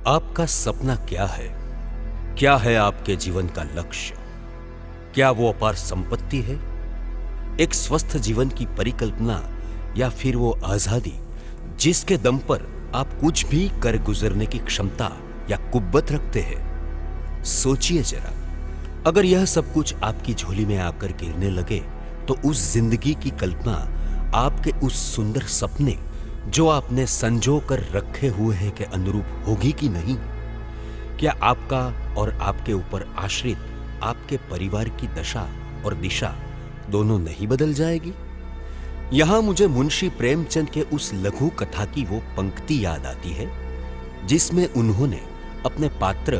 आपका सपना क्या है? क्या है आपके जीवन का लक्ष्य? क्या वो अपार संपत्ति है, एक स्वस्थ जीवन की परिकल्पना, या फिर वो आजादी जिसके दम पर आप कुछ भी कर गुजरने की क्षमता या कुव्वत रखते हैं? सोचिए जरा, अगर यह सब कुछ आपकी झोली में आकर गिरने लगे तो उस जिंदगी की कल्पना, आपके उस सुंदर सपने जो आपने संजो कर रखे हुए हैं के अनुरूप होगी कि नहीं? क्या आपका और आपके ऊपर आश्रित आपके परिवार की दशा और दिशा दोनों नहीं बदल जाएगी? यहां मुझे मुंशी प्रेमचंद के उस लघु कथा की वो पंक्ति याद आती है जिसमें उन्होंने अपने पात्र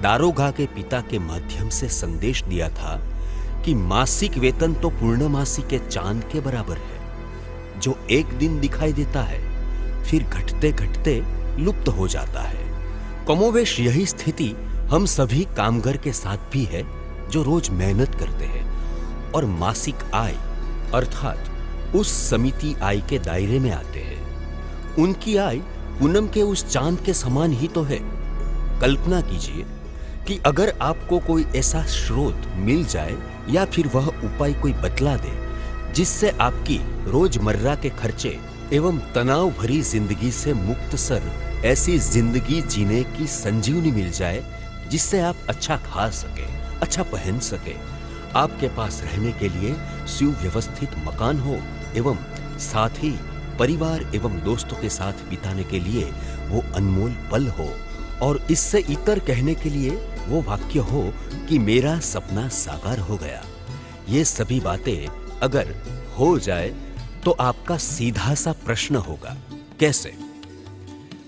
दारोगा के पिता के माध्यम से संदेश दिया था कि मासिक वेतन तो पूर्णमासी के चांद के बराबर है, जो एक दिन दिखाई देता है फिर घटते घटते लुप्त हो जाता है। कमोवेश यही स्थिति हम सभी कामगार के साथ भी है जो रोज मेहनत करते हैं और मासिक आय अर्थात उस समिति आय के दायरे में आते हैं। उनकी आय पूनम के उस चांद के समान ही तो है। कल्पना कीजिए कि अगर आपको कोई ऐसा स्रोत मिल जाए या फिर वह उपाय कोई बतला दे जिससे आपकी रोजमर्रा के खर्चे एवं तनाव भरी जिंदगी से मुक्त सर ऐसी जिंदगी जीने की संजीवनी मिल जाए जिससे आप अच्छा खा सके, अच्छा पहन सके, आपके पास रहने के लिए सुव्यवस्थित मकान हो एवं साथ ही परिवार एवं दोस्तों के साथ बिताने के लिए वो अनमोल पल हो, और इससे इतर कहने के लिए वो वाक्य हो कि मेरा सपना साकार हो गया। ये सभी बातें अगर हो जाए तो आपका सीधा सा प्रश्न होगा, कैसे?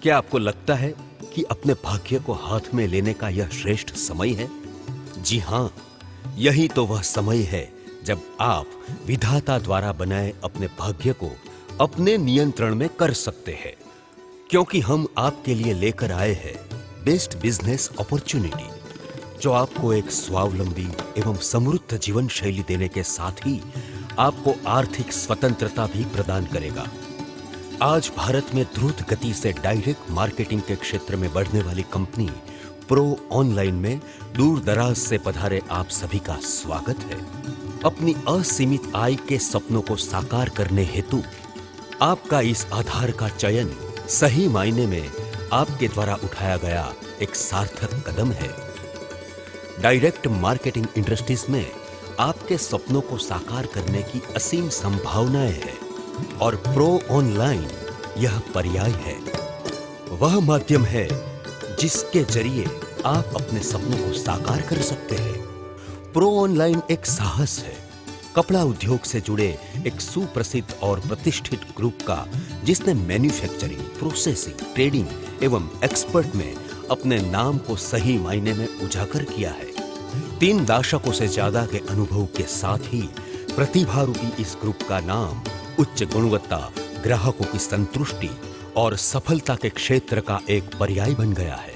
क्या आपको लगता है कि अपने भाग्य को हाथ में लेने का यह श्रेष्ठ समय है? जी हां, यही तो वह समय है जब आप विधाता द्वारा बनाए अपने भाग्य को अपने नियंत्रण में कर सकते हैं, क्योंकि हम आपके लिए लेकर आए हैं बेस्ट बिजनेस अपॉर्चुनिटी, जो आपको एक स्वावलंबी एवं समृद्ध जीवन शैली देने के साथ ही आपको आर्थिक स्वतंत्रता भी प्रदान करेगा। आज भारत में द्रुत गति से डायरेक्ट मार्केटिंग के क्षेत्र में बढ़ने वाली कंपनी प्रो ऑनलाइन में दूर दराज से पधारे आप सभी का स्वागत है। अपनी असीमित आय के सपनों को साकार करने हेतु आपका इस आधार का चयन सही मायने में आपके द्वारा उठाया गया एक सार्थक कदम है। डायरेक्ट मार्केटिंग इंडस्ट्रीज में आपके सपनों को साकार करने की असीम संभावनाएं हैं और प्रो ऑनलाइन यह पर्याय है, वह माध्यम है जिसके जरिए आप अपने सपनों को साकार कर सकते हैं। प्रो ऑनलाइन एक साहस है, कपड़ा उद्योग से जुड़े एक सुप्रसिद्ध और प्रतिष्ठित ग्रुप का, जिसने मैन्युफैक्चरिंग, प्रोसेसिंग, ट्रेडिंग एवं एक्सपर्ट में अपने नाम को सही मायने में उजागर किया है। 3 दशकों से ज्यादा के अनुभव के साथ ही प्रतिभा रूपी इस ग्रुप का नाम उच्च गुणवत्ता, ग्राहकों की संतुष्टि और सफलता के क्षेत्र का एक पर्याय बन गया है।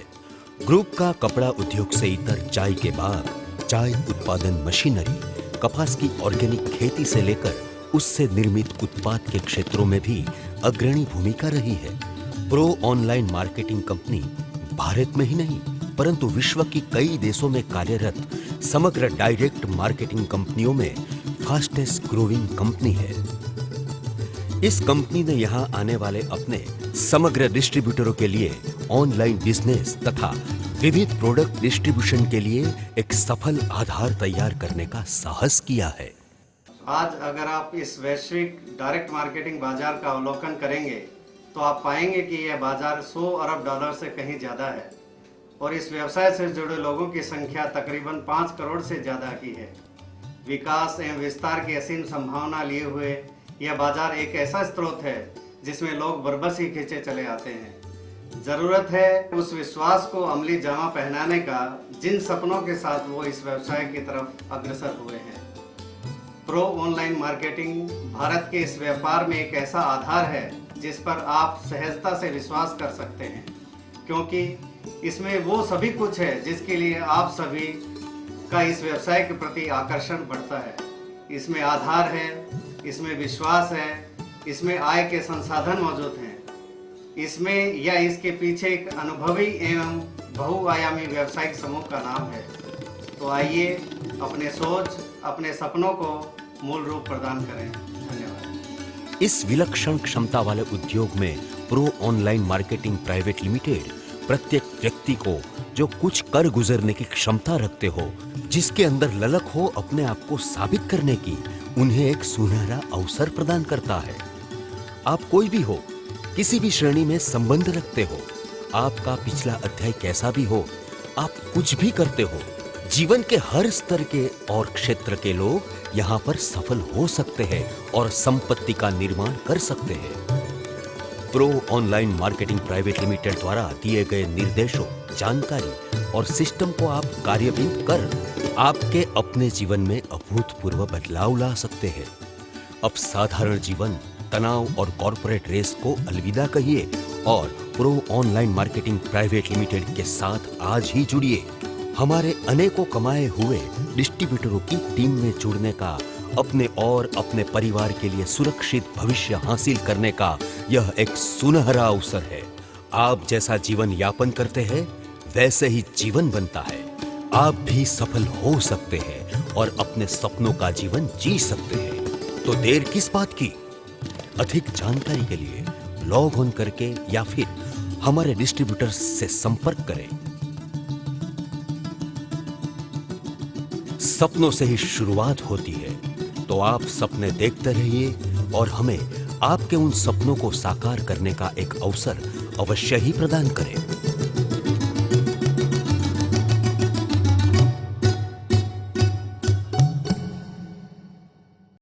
ग्रुप का कपड़ा उद्योग से इतर चाय के बाग, चाय उत्पादन मशीनरी, कपास की ऑर्गेनिक खेती से लेकर उससे निर्मित उत्पाद के क्षेत्रों में भी अग्रणी भूमिका रही है। Pro online marketing company Bharat में ही नहीं परंतु विश्व की कई देशों में कार्यरत समग्र डायरेक्ट मार्केटिंग कंपनियों में फास्टेस्ट ग्रोइंग कंपनी है। इस कंपनी ने यहां आने वाले अपने समग्र डिस्ट्रीब्यूटरों के लिए ऑनलाइन बिजनेस तथा विविध प्रोडक्ट डिस्ट्रीब्यूशन के लिए एक सफल आधार तैयार करने का साहस किया है। आज अगर आप इस वैश्विक डायरेक्ट मार्केटिंग बाजार का अवलोकन करेंगे तो आप पाएंगे कि यह बाजार 100 अरब डॉलर से कहीं ज्यादा है और इस व्यवसाय से जुड़े लोगों की संख्या तकरीबन 5 करोड़ से ज्यादा की है। विकास एवं विस्तार की असीम संभावना लिए हुए यह बाजार एक ऐसा स्रोत है जिसमें लोग बरबस ही खींचे चले आते हैं। जरूरत है उस विश्वास को अमली जामा पहनाने का जिन सपनों के साथ वो इस व्यवसाय की तरफ अग्रसर हुए हैं। प्रो ऑनलाइन मार्केटिंग भारत के इस व्यापार में एक ऐसा आधार है जिस पर आप सहजता से विश्वास कर सकते हैं, क्योंकि इसमें वो सभी कुछ है जिसके लिए आप सभी का इस व्यवसाय के प्रति आकर्षण बढ़ता है। इसमें आधार है, इसमें विश्वास है, इसमें आय के संसाधन मौजूद हैं। इसमें या इसके पीछे एक अनुभवी एवं बहुआयामी व्यावसायिक समूह का नाम है। तो आइए अपने सोच, अपने सपनों को मूल रूप प्रदान करें। धन्यवाद। इस विलक्षण क्षमता वाले उद्योग में pro online marketing private limited प्रत्येक व्यक्ति को जो कुछ कर गुजरने की क्षमता रखते हो, जिसके अंदर ललक हो अपने आप को साबित करने की, उन्हें एक सुनहरा अवसर प्रदान करता है। आप कोई भी हो, किसी भी श्रेणी में संबंध रखते हो, आपका पिछला अध्याय कैसा भी हो, आप कुछ भी करते हो, जीवन के हर स्तर के और क्षेत्र के लोग यहाँ पर सफल हो सकते हैं और संपत्ति का निर्माण कर सकते हैं। Pro online marketing private limited द्वारा दिए गए निर्देशों, जानकारी और सिस्टम को आप कार्यान्वित कर आपके अपने जीवन में अभूतपूर्व बदलाव ला सकते हैं। अब साधारण जीवन, तनाव और कॉर्पोरेट रेस को अलविदा कहिए और pro online marketing private limited के साथ आज ही जुड़िए। हमारे अनेकों कमाए हुए डिस्ट्रीब्यूटरों की टीम में जुड़ने का, अपने और अपने परिवार के लिए सुरक्षित भविष्य हासिल करने का यह एक सुनहरा अवसर है। आप जैसा जीवन यापन करते हैं, वैसे ही जीवन बनता है। आप भी सफल हो सकते हैं और अपने सपनों का जीवन जी सकते हैं। तो देर किस बात की? अधिक जानकारी के लिए लॉग ऑन करके या फिर हमारे डिस्ट्रीब्यूटर्स से संपर्क करें। सपनों से ही शुरुआत होती है, तो आप सपने देखते रहिए और हमें आपके उन सपनों को साकार करने का एक अवसर अवश्य ही प्रदान करें।